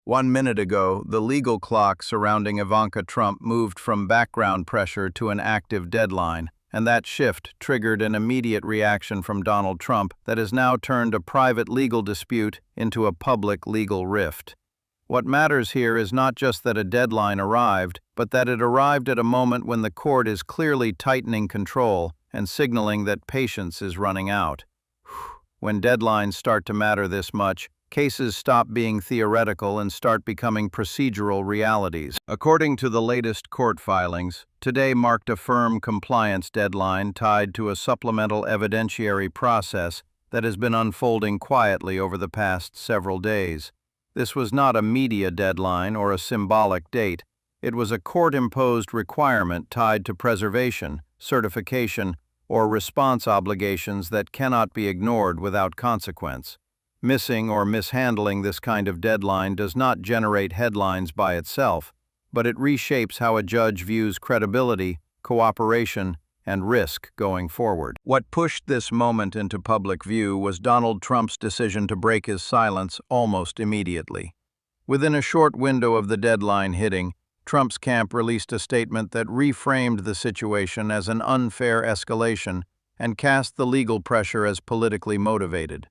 1 minute ago, the legal clock surrounding Ivanka Trump moved from background pressure to an active deadline, and that shift triggered an immediate reaction from Donald Trump that has now turned a private legal dispute into a public legal rift. What matters here is not just that a deadline arrived, but that it arrived at a moment when the court is clearly tightening control and signaling that patience is running out. When deadlines start to matter this much, cases stop being theoretical and start becoming procedural realities. According to the latest court filings, today marked a firm compliance deadline tied to a supplemental evidentiary process that has been unfolding quietly over the past several days. This was not a media deadline or a symbolic date. It was a court-imposed requirement tied to preservation, certification, or response obligations that cannot be ignored without consequence. Missing or mishandling this kind of deadline does not generate headlines by itself, but it reshapes how a judge views credibility, cooperation, and risk going forward. What pushed this moment into public view was Donald Trump's decision to break his silence almost immediately. Within a short window of the deadline hitting, Trump's camp released a statement that reframed the situation as an unfair escalation and cast the legal pressure as politically motivated.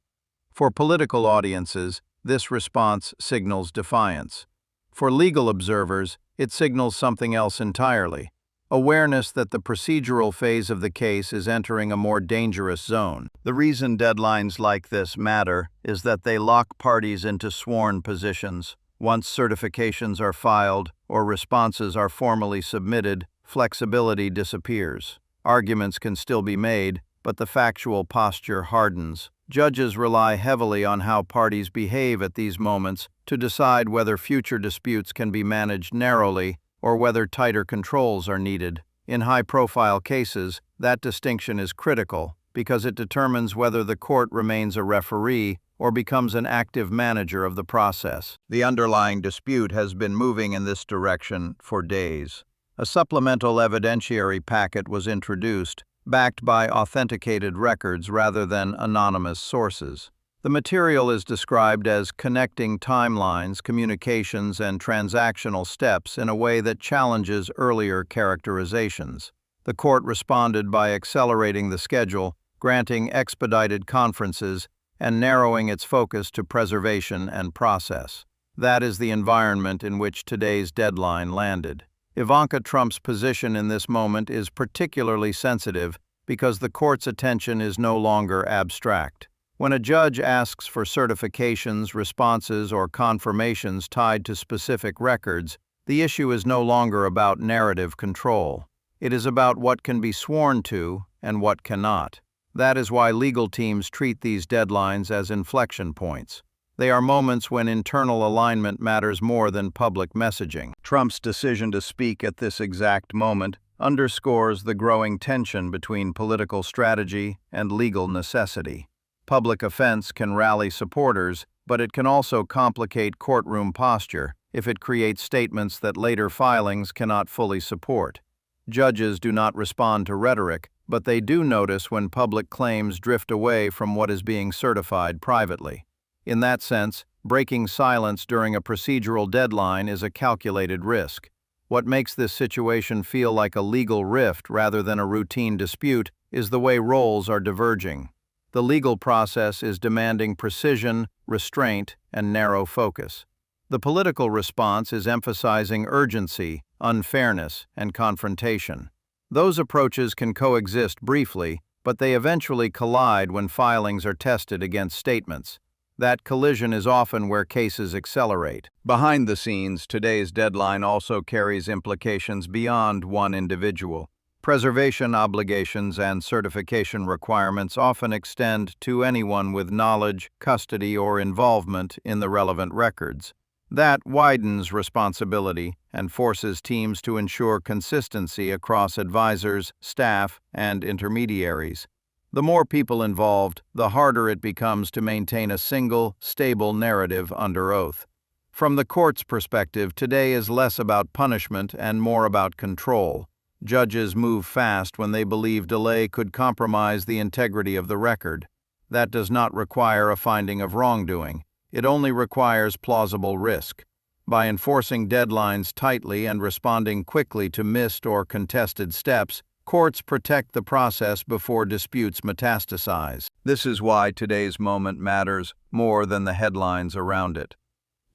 For political audiences, this response signals defiance. For legal observers, it signals something else entirely: awareness that the procedural phase of the case is entering a more dangerous zone. The reason deadlines like this matter is that they lock parties into sworn positions. Once certifications are filed or responses are formally submitted, flexibility disappears. Arguments can still be made, but the factual posture hardens. Judges rely heavily on how parties behave at these moments to decide whether future disputes can be managed narrowly or whether tighter controls are needed. In high-profile cases, that distinction is critical because it determines whether the court remains a referee or becomes an active manager of the process. The underlying dispute has been moving in this direction for days. A supplemental evidentiary packet was introduced, backed by authenticated records rather than anonymous sources. The material is described as connecting timelines, communications, and transactional steps in a way that challenges earlier characterizations. The court responded by accelerating the schedule, granting expedited conferences, and narrowing its focus to preservation and process. That is the environment in which today's deadline landed. Ivanka Trump's position in this moment is particularly sensitive because the court's attention is no longer abstract. When a judge asks for certifications, responses, or confirmations tied to specific records, the issue is no longer about narrative control. It is about what can be sworn to and what cannot. That is why legal teams treat these deadlines as inflection points. They are moments when internal alignment matters more than public messaging. Trump's decision to speak at this exact moment underscores the growing tension between political strategy and legal necessity. Public offense can rally supporters, but it can also complicate courtroom posture if it creates statements that later filings cannot fully support. Judges do not respond to rhetoric, but they do notice when public claims drift away from what is being certified privately. In that sense, breaking silence during a procedural deadline is a calculated risk. What makes this situation feel like a legal rift rather than a routine dispute is the way roles are diverging. The legal process is demanding precision, restraint, and narrow focus. The political response is emphasizing urgency, unfairness, and confrontation. Those approaches can coexist briefly, but they eventually collide when filings are tested against statements. That collision is often where cases accelerate. Behind the scenes, today's deadline also carries implications beyond one individual. Preservation obligations and certification requirements often extend to anyone with knowledge, custody, or involvement in the relevant records. That widens responsibility and forces teams to ensure consistency across advisors, staff, and intermediaries. The more people involved, the harder it becomes to maintain a single, stable narrative under oath. From the court's perspective, today is less about punishment and more about control. Judges move fast when they believe delay could compromise the integrity of the record. That does not require a finding of wrongdoing. It only requires plausible risk. By enforcing deadlines tightly and responding quickly to missed or contested steps, courts protect the process before disputes metastasize. This is why today's moment matters more than the headlines around it.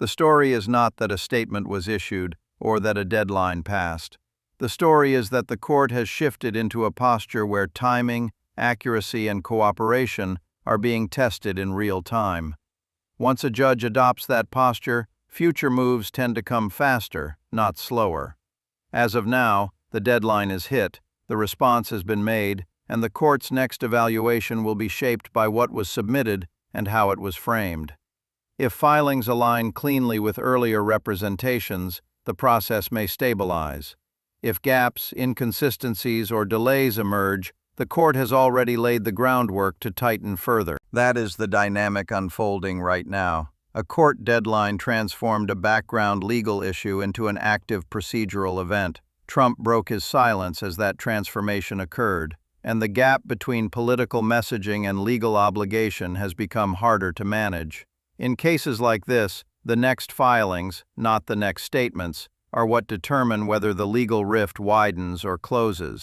The story is not that a statement was issued or that a deadline passed. The story is that the court has shifted into a posture where timing, accuracy, and cooperation are being tested in real time. Once a judge adopts that posture, future moves tend to come faster, not slower. As of now, the deadline is hit, the response has been made, and the court's next evaluation will be shaped by what was submitted and how it was framed. If filings align cleanly with earlier representations, the process may stabilize. If gaps, inconsistencies, or delays emerge, the court has already laid the groundwork to tighten further. That is the dynamic unfolding right now. A court deadline transformed a background legal issue into an active procedural event. Trump broke his silence as that transformation occurred, and the gap between political messaging and legal obligation has become harder to manage. In cases like this, the next filings, not the next statements, are what determine whether the legal rift widens or closes.